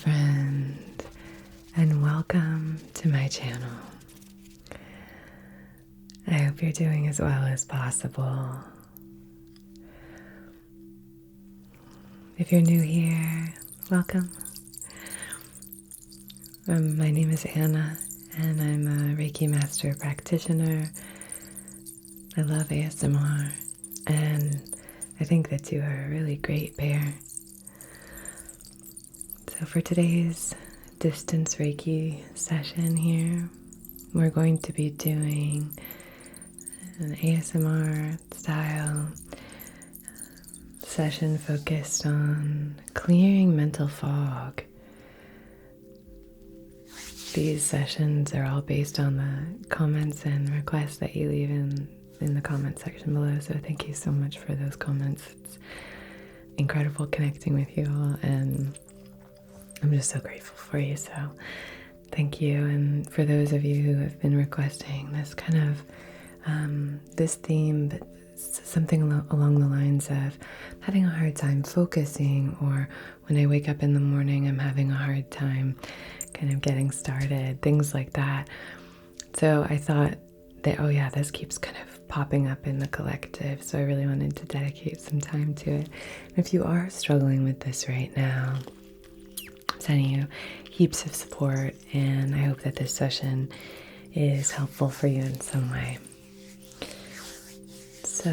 friend, and welcome to my channel. I hope you're doing as well as possible. If you're new here, welcome. My name is Anna, and I'm a Reiki Master practitioner. I love ASMR, and I think the two are a really great pair. So for today's distance Reiki session here, we're going to be doing an ASMR style session focused on clearing mental fog. These sessions are all based on the comments and requests that you leave in the comment section below, so thank you so much for those comments. It's incredible connecting with you all, and I'm just so grateful for you, so thank you. And for those of you who have been requesting this kind of this theme, but something along the lines of having a hard time focusing, or when I wake up in the morning I'm having a hard time kind of getting started, things like that. So I thought that, oh yeah, this keeps kind of popping up in the collective, so I really wanted to dedicate some time to it. And if you are struggling with this right now, I'm sending you heaps of support, and I hope that this session is helpful for you in some way. So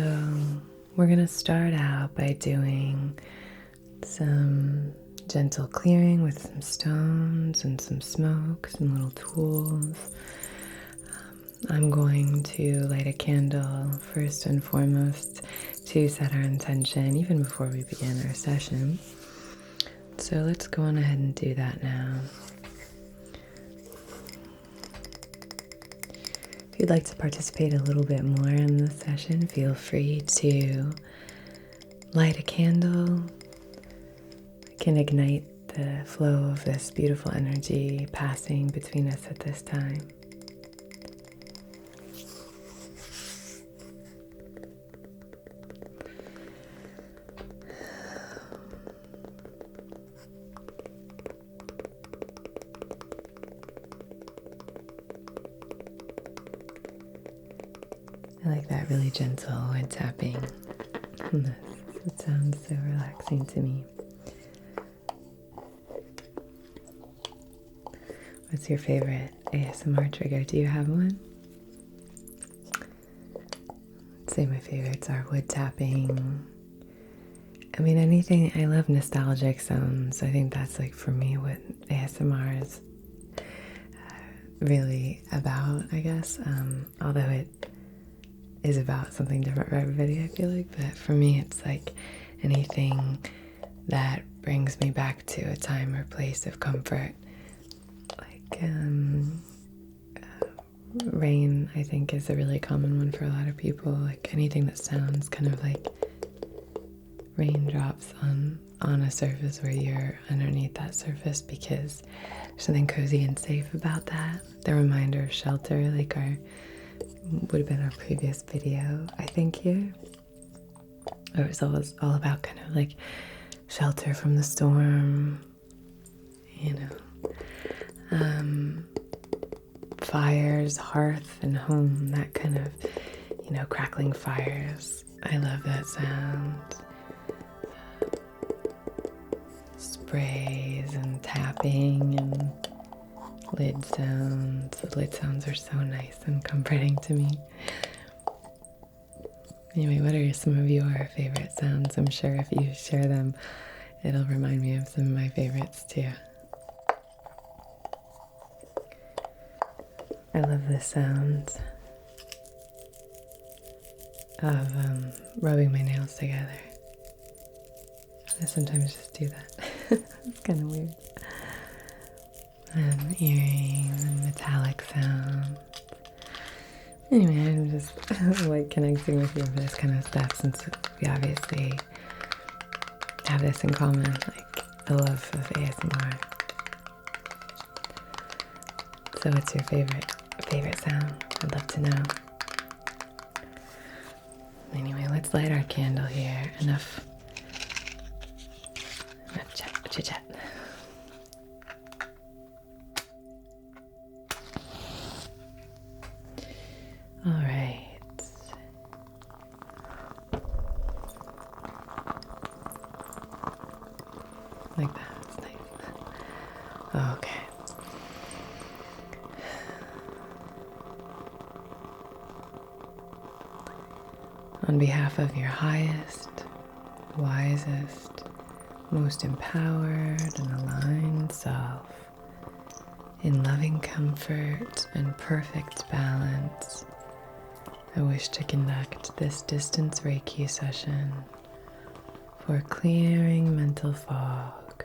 we're going to start out by doing some gentle clearing with some stones and some smoke, some little tools. I'm going to light a candle first and foremost to set our intention even before we begin our session. So let's go on ahead and do that now. If you'd like to participate a little bit more in this session, feel free to light a candle. It can ignite the flow of this beautiful energy passing between us at this time. I like that really gentle wood tapping. It sounds so relaxing to me. What's your favorite ASMR trigger? Do you have one? I'd say my favorites are wood tapping. I mean, anything. I love nostalgic sounds. I think that's like for me what ASMR is really about, I guess. Although it is about something different for everybody, I feel like. But for me, it's like anything that brings me back to a time or place of comfort. Like rain, I think, is a really common one for a lot of people. Like anything that sounds kind of like raindrops on a surface where you're underneath that surface, because there's something cozy and safe about that. The reminder of shelter, like would have been our previous video, I think, here. It was all about kind of like shelter from the storm, you know. Fires, hearth, and home, that kind of, you know, crackling fires. I love that sound. Sprays and tapping and lid sounds. The lid sounds are so nice and comforting to me. Anyway, what are some of your favorite sounds? I'm sure if you share them, it'll remind me of some of my favorites too. I love the sound of rubbing my nails together. I sometimes just do that. It's kind of weird. And earrings and metallic sounds. Anyway, I'm just like connecting with you for this kind of stuff, since we obviously have this in common, like the love of ASMR. So what's your favorite sound? I'd love to know. Anyway, let's light our candle here. Enough chit chat. Like that. It's nice. Okay. On behalf of your highest, wisest, most empowered and aligned self, in loving comfort and perfect balance, I wish to conduct this distance Reiki session for clearing mental fog,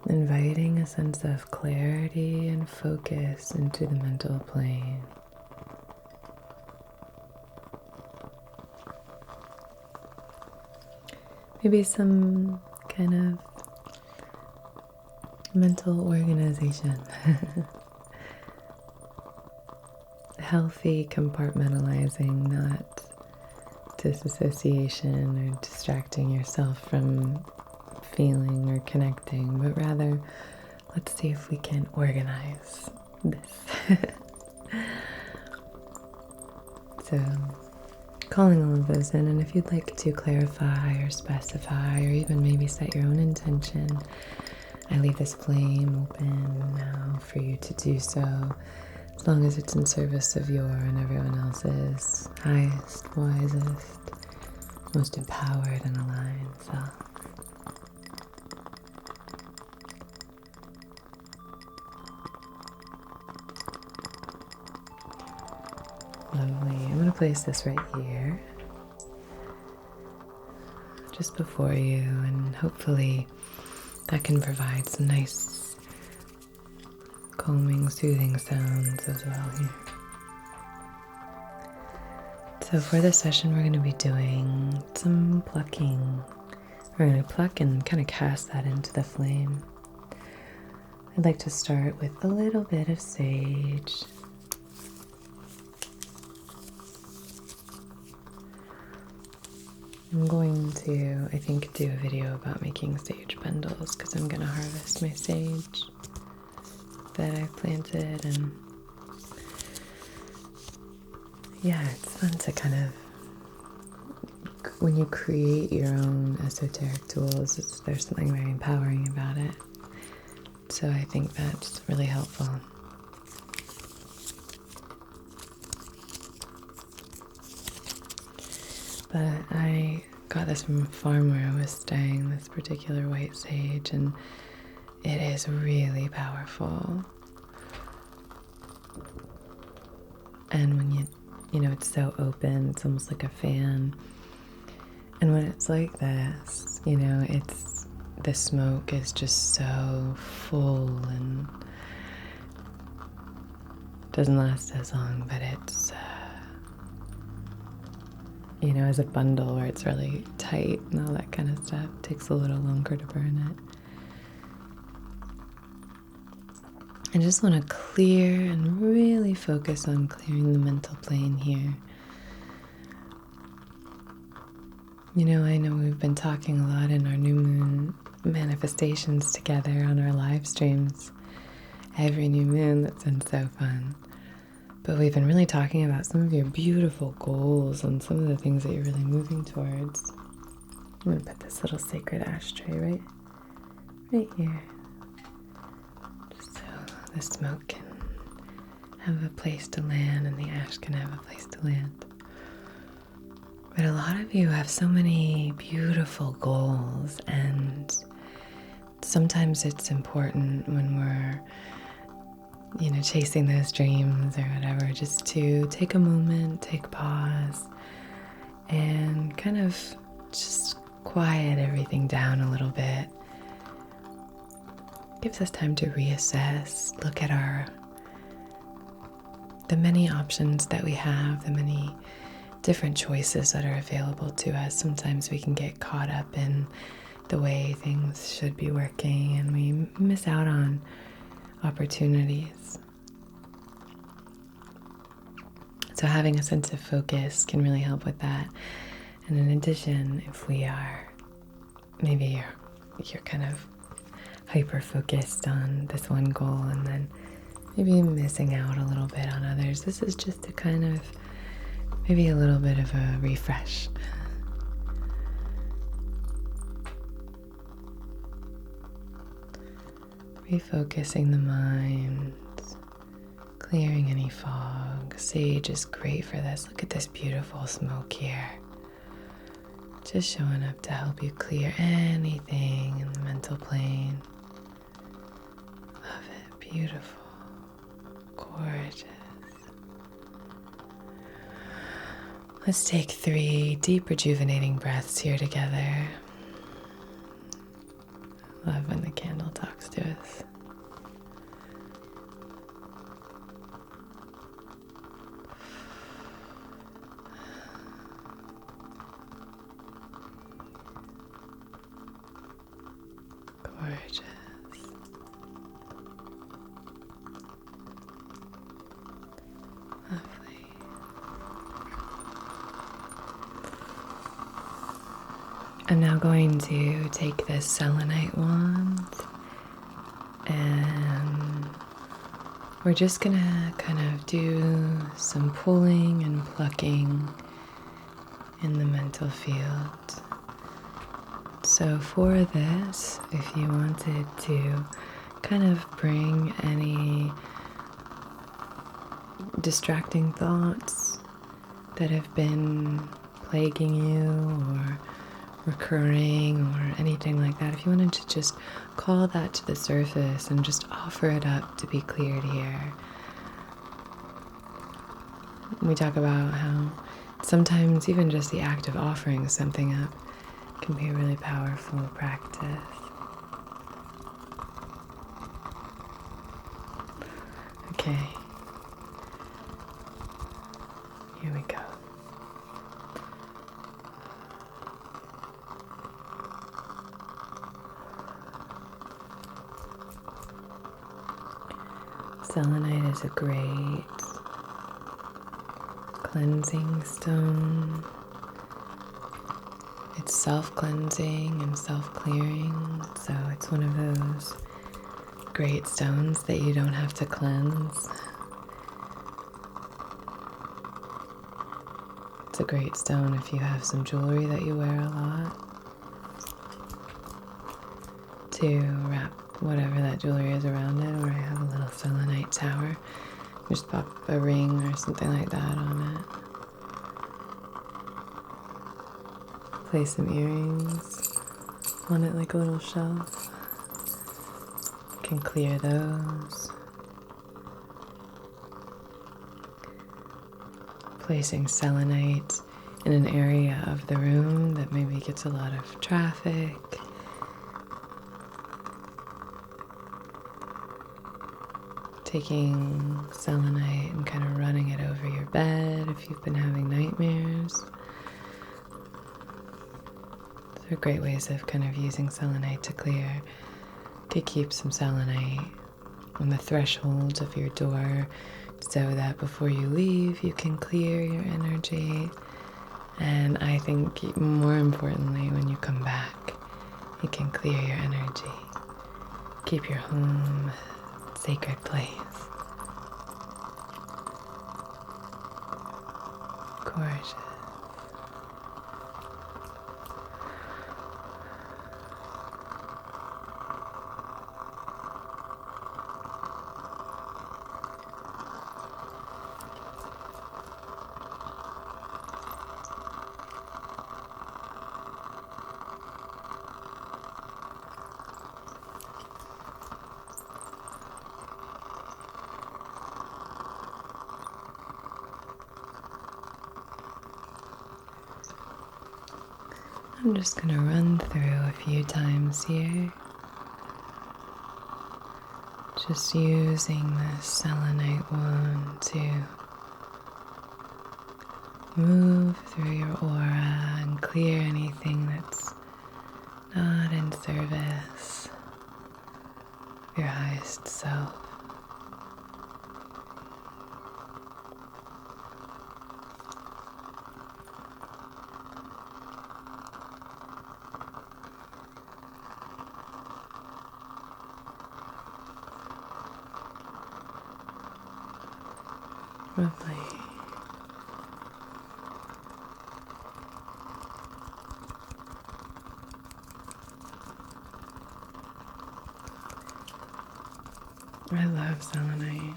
inviting a sense of clarity and focus into the mental plane. Maybe some kind of mental organization. Healthy compartmentalizing, not disassociation or distracting yourself from feeling or connecting, but rather, let's see if we can organize this. So, calling all of those in, and if you'd like to clarify or specify or even maybe set your own intention, I leave this flame open now for you to do so, as long as it's in service of your and everyone else's highest, wisest, most empowered and aligned self. Lovely. I'm going to place this right here, just before you, and hopefully that can provide some nice, calming, soothing sounds as well here. So for this session, we're going to be doing some plucking. We're going to pluck and kind of cast that into the flame. I'd like to start with a little bit of sage. I'm going to, I think, do a video about making sage bundles because I'm going to harvest my sage that I planted, and yeah, it's fun to kind of, when you create your own esoteric tools, there's something very empowering about it. So I think that's really helpful. But I got this from a farm where I was staying, this particular white sage, and it is really powerful. And when you know, it's so open, it's almost like a fan. And when it's like this, you know, it's, the smoke is just so full and doesn't last as long, but it's, you know, as a bundle where it's really tight and all that kind of stuff, it takes a little longer to burn it. I just want to clear and really focus on clearing the mental plane here. You know, I know we've been talking a lot in our new moon manifestations together on our live streams. Every new moon, that's been so fun. But we've been really talking about some of your beautiful goals and some of the things that you're really moving towards. I'm going to put this little sacred ashtray right here. Just so the smoke can have a place to land and the ash can have a place to land. But a lot of you have so many beautiful goals, and sometimes it's important when we're, you know, chasing those dreams or whatever, just to take a moment, take pause, and kind of just quiet everything down a little bit. Gives us time to reassess, look at the many options that we have, the many different choices that are available to us. Sometimes we can get caught up in the way things should be working and we miss out on opportunities. So having a sense of focus can really help with that. And in addition, if we are, maybe you're kind of hyper focused on this one goal and then maybe missing out a little bit on others, this is just a kind of, maybe a little bit of a refresh. refocusing the mind, clearing any fog. Sage is great for this. Look at this beautiful smoke here. Just showing up to help you clear anything in the mental plane. Love it. Beautiful. Gorgeous. Let's take 3 deep rejuvenating breaths here together. Love when the candle talks to us. Gorgeous. Lovely. I'm now going to take this selenite wand and we're just gonna kind of do some pulling and plucking in the mental field. So for this, if you wanted to kind of bring any distracting thoughts that have been plaguing you or recurring or anything like that, if you wanted to just call that to the surface and just offer it up to be cleared here. We talk about how sometimes even just the act of offering something up can be a really powerful practice. Okay. Here we go. Selenite is a great cleansing stone. It's self-cleansing and self-clearing, so it's one of those great stones that you don't have to cleanse. It's a great stone if you have some jewelry that you wear a lot to wrap whatever that jewelry is around it, or I have a little selenite tower. Just pop a ring or something like that on it. Place some earrings on it like a little shelf. You can clear those. Placing selenite in an area of the room that maybe gets a lot of traffic. Taking selenite and kind of running it over your bed if you've been having nightmares. Those are great ways of kind of using selenite to clear. You could keep some selenite on the threshold of your door so that before you leave you can clear your energy. And I think more importantly, when you come back, you can clear your energy. Keep your home a sacred place. Gorgeous. I'm just going to run through a few times here, just using the selenite wand to move through your aura and clear anything that's not in service of your highest self. Lovely. I love selenite.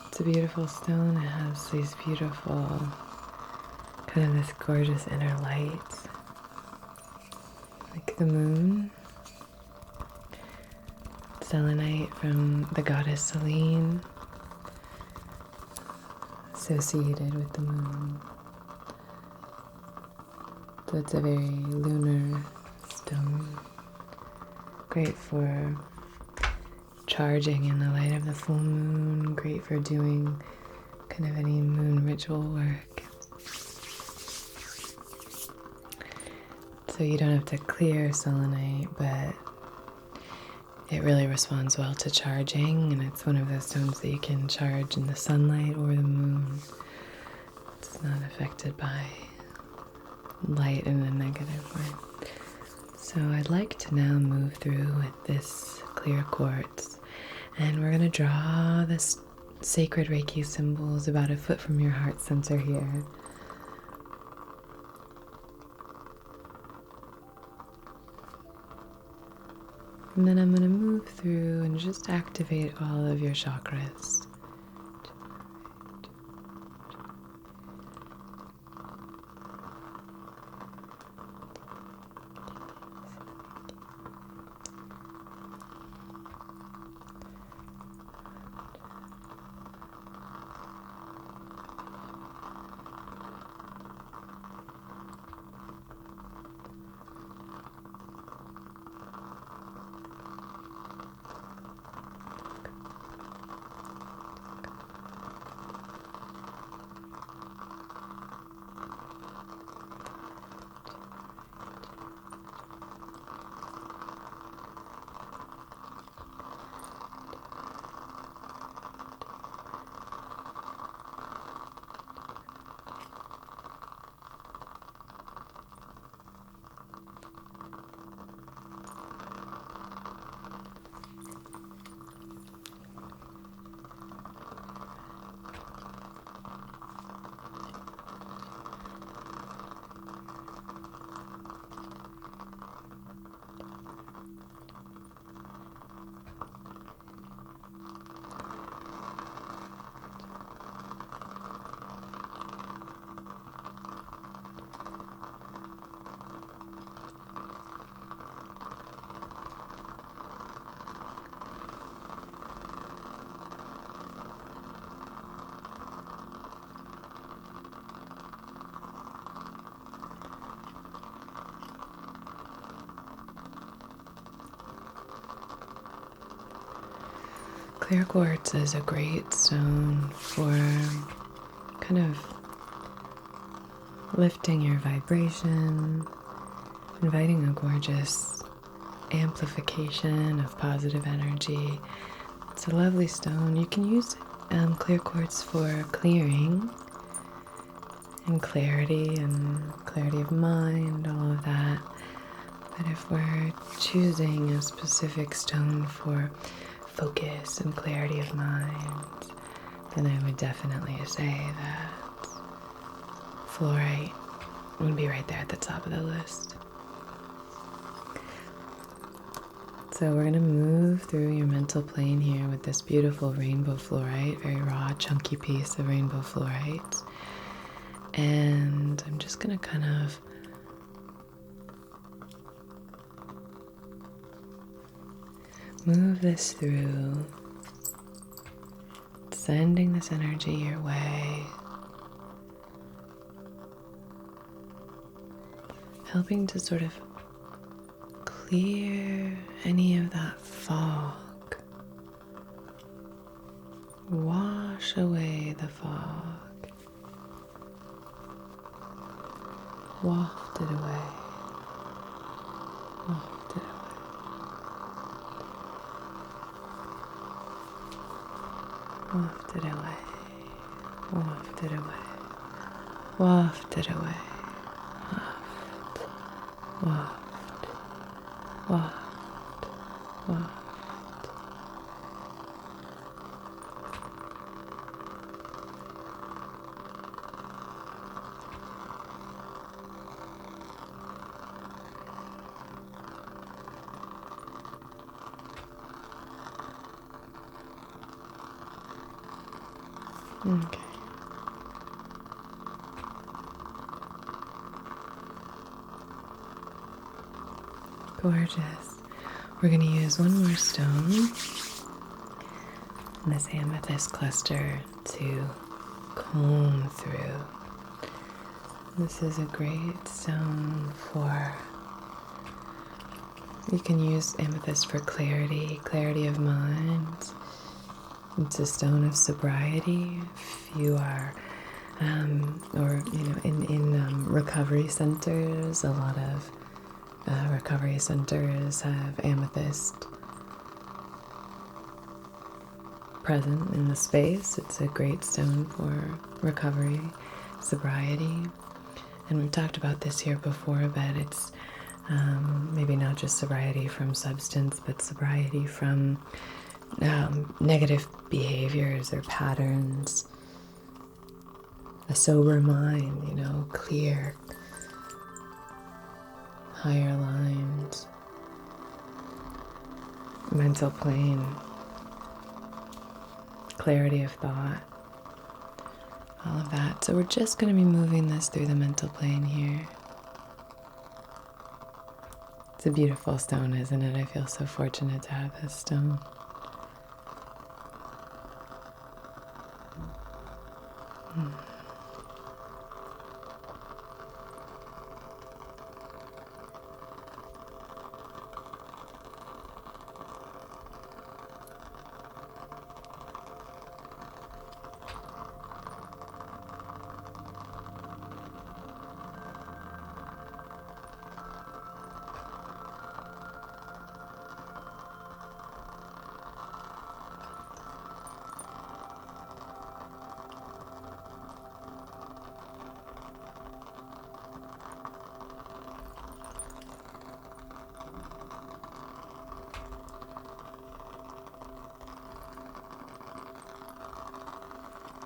It's a beautiful stone. It has these beautiful, kind of this gorgeous inner light, like the moon. Selenite from the goddess Selene, associated with the moon. So it's a very lunar stone, great for charging in the light of the full moon, great for doing kind of any moon ritual work. So you don't have to clear selenite, but it really responds well to charging, and it's one of those stones that you can charge in the sunlight or the moon. It's not affected by light in a negative way. So I'd like to now move through with this clear quartz, and we're going to draw the sacred Reiki symbols about a foot from your heart center here. And then I'm going to move through and just activate all of your chakras. Clear quartz is a great stone for kind of lifting your vibration, inviting a gorgeous amplification of positive energy. It's a lovely stone. You can use clear quartz for clearing and clarity of mind, all of that. But if we're choosing a specific stone for focus and clarity of mind, then I would definitely say that fluorite would be right there at the top of the list. So we're going to move through your mental plane here with this beautiful rainbow fluorite, very raw, chunky piece of rainbow fluorite. And I'm just going to kind of move this through, sending this energy your way, helping to sort of clear any of that fog, wash away the fog, waft it away, waft it away. Waft it away, waft it away, waft it away, waft, waft, waft, waft. Okay. Gorgeous. We're going to use one more stone in this amethyst cluster to comb through. This is a great stone for, you can use amethyst for clarity of mind. It's a stone of sobriety. If you are, in recovery centers, a lot of recovery centers have amethyst present in the space. It's a great stone for recovery, sobriety. And we've talked about this here before, but it's maybe not just sobriety from substance, but sobriety from negative behaviors or patterns. A sober mind, clear, higher aligned, mental plane, clarity of thought, all of that. So we're just going to be moving this through the mental plane here. It's a beautiful stone, isn't it? I feel so fortunate to have this stone.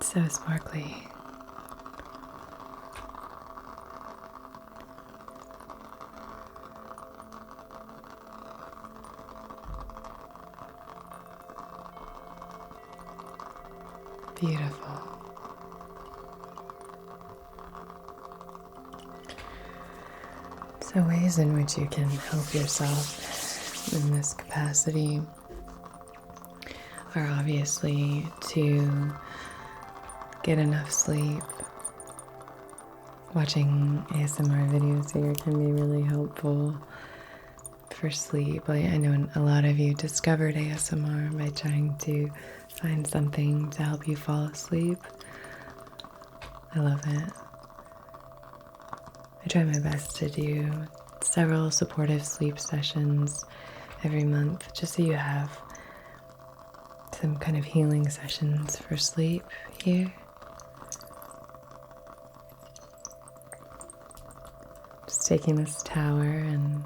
So sparkly. Beautiful. So ways in which you can help yourself in this capacity are obviously to get enough sleep. Watching ASMR videos here can be really helpful for sleep. I know a lot of you discovered ASMR by trying to find something to help you fall asleep. I love it. I try my best to do several supportive sleep sessions every month, just so you have some kind of healing sessions for sleep here. Just taking this tower and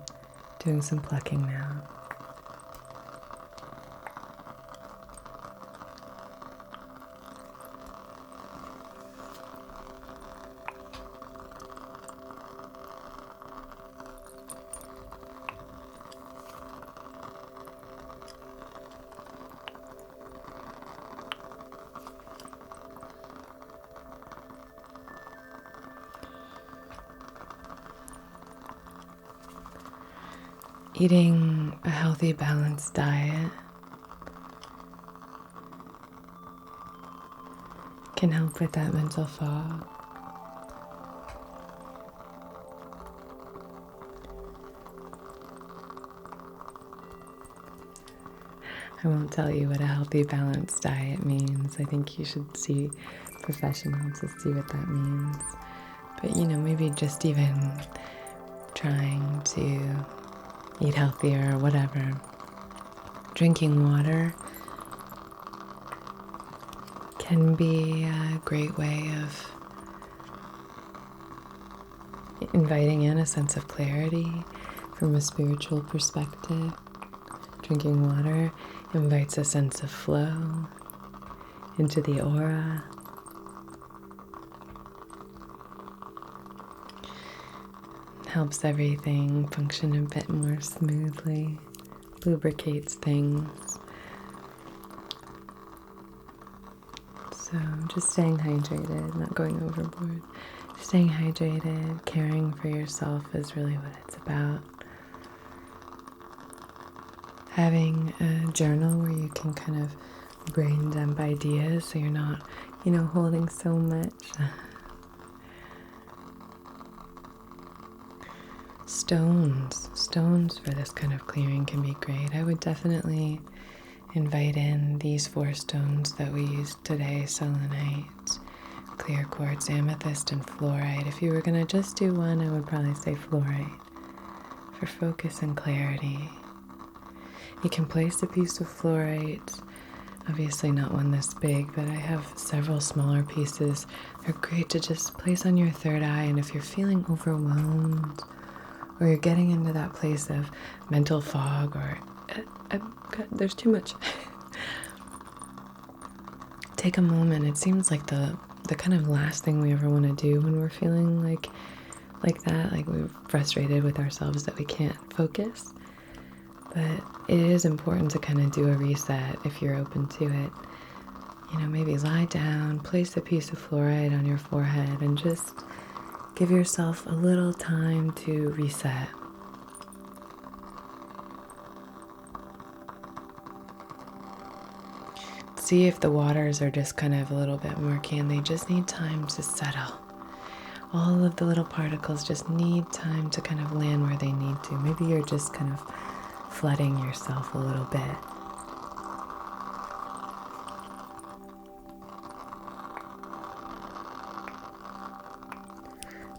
doing some plucking now. Eating a healthy, balanced diet can help with that mental fog. I won't tell you what a healthy, balanced diet means. I think you should see a professional to see what that means. But maybe just even trying to eat healthier or whatever. Drinking water can be a great way of inviting in a sense of clarity from a spiritual perspective. Drinking water invites a sense of flow into the aura. Helps everything function a bit more smoothly, lubricates things. So So just staying hydrated, not going overboard. Staying hydrated, caring for yourself is really what it's about. Having a journal where you can kind of brain dump ideas so you're not, holding so much. Stones for this kind of clearing can be great. I would definitely invite in these 4 stones that we used today: Selenite, clear quartz, amethyst, and fluorite. If you were going to just do one, I would probably say fluorite for focus and clarity. You can place a piece of fluorite, obviously not one this big, but I have several smaller pieces. They're great to just place on your third eye, and if you're feeling overwhelmed or you're getting into that place of mental fog or there's too much, take a moment. It seems like the kind of last thing we ever want to do when we're feeling like that, like we're frustrated with ourselves that we can't focus. But it is important to kind of do a reset if you're open to it. Maybe lie down, place a piece of fluorite on your forehead, and just give yourself a little time to reset. See if the waters are just kind of a little bit murky and they just need time to settle. All of the little particles just need time to kind of land where they need to. Maybe you're just kind of flooding yourself a little bit.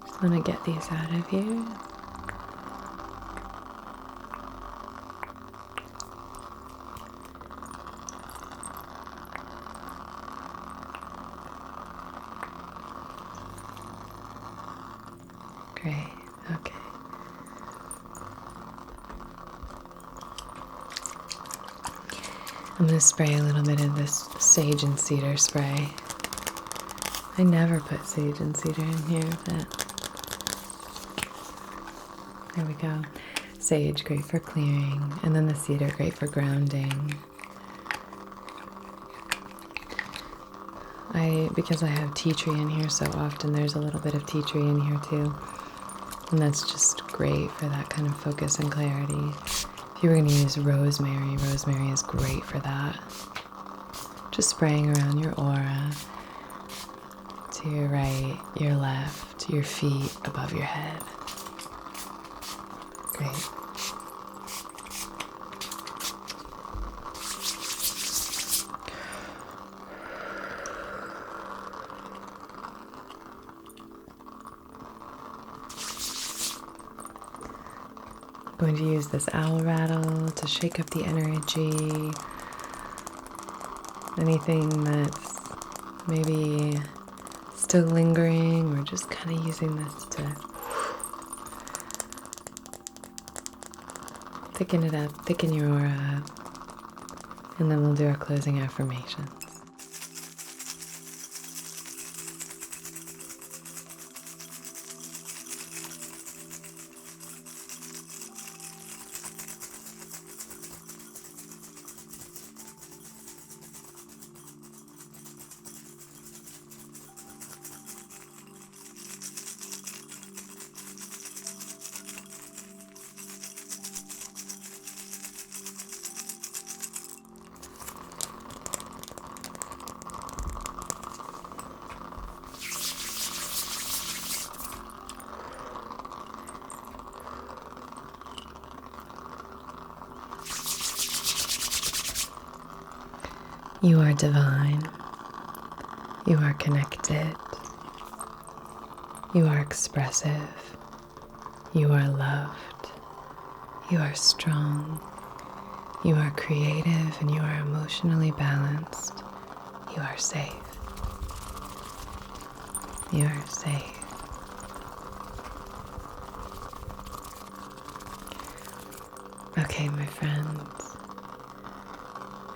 Just want to get these out of here. Great, okay. I'm going to spray a little bit of this sage and cedar spray. I never put sage and cedar in here, but there we go. Sage, great for clearing, and then the cedar, great for grounding. Because I have tea tree in here so often, there's a little bit of tea tree in here too. And that's just great for that kind of focus and clarity. If you were going to use rosemary is great for that. Just spraying around your aura, to your right, your left, your feet, above your head. Great. I'm going to use this owl rattle to shake up the energy. Anything that's maybe still lingering, or just kind of using this to thicken it up, thicken your aura up, and then we'll do our closing affirmations. You are divine. You are connected. You are expressive. You are loved. You are strong. You are creative, and you are emotionally balanced. You are safe. You are safe. Okay, my friends.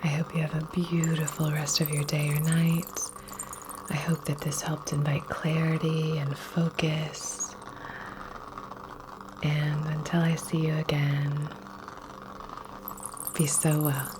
I hope you have a beautiful rest of your day or night. I hope that this helped invite clarity and focus. And until I see you again, be so well.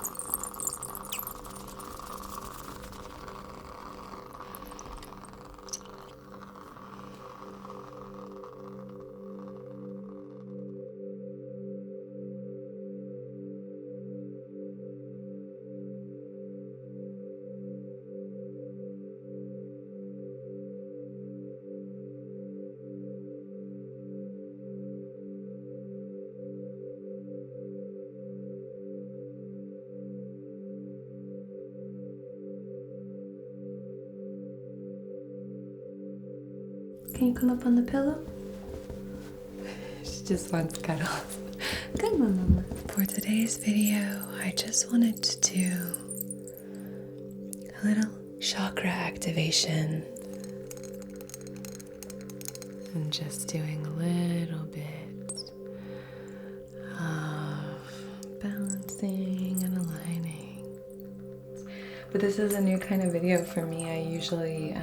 Can you come up on the pillow? She just wants cuddles. Come on, Mama. For today's video, I just wanted to do a little chakra activation. And just doing a little bit of balancing and aligning. But this is a new kind of video for me. I usually,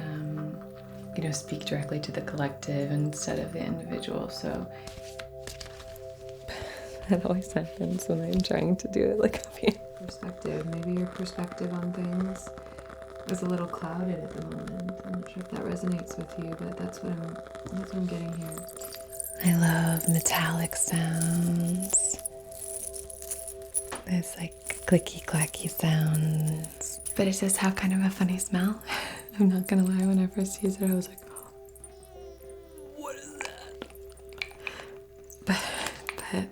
speak directly to the collective instead of the individual. So that always happens when I'm trying to do it like up here. Perspective. Maybe your perspective on things is a little clouded at the moment. I'm not sure if that resonates with you, but that's what I'm getting here. I love metallic sounds. There's like clicky clacky sounds. But it does have kind of a funny smell. I'm not gonna lie, when I first used it I was like, what is that? But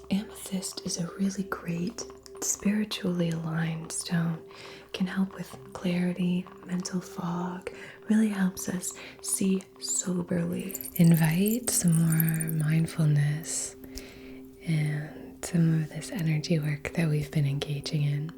amethyst is a really great spiritually aligned stone. Can help with clarity, mental fog, really helps us see soberly. Invite some more mindfulness and some of this energy work that we've been engaging in.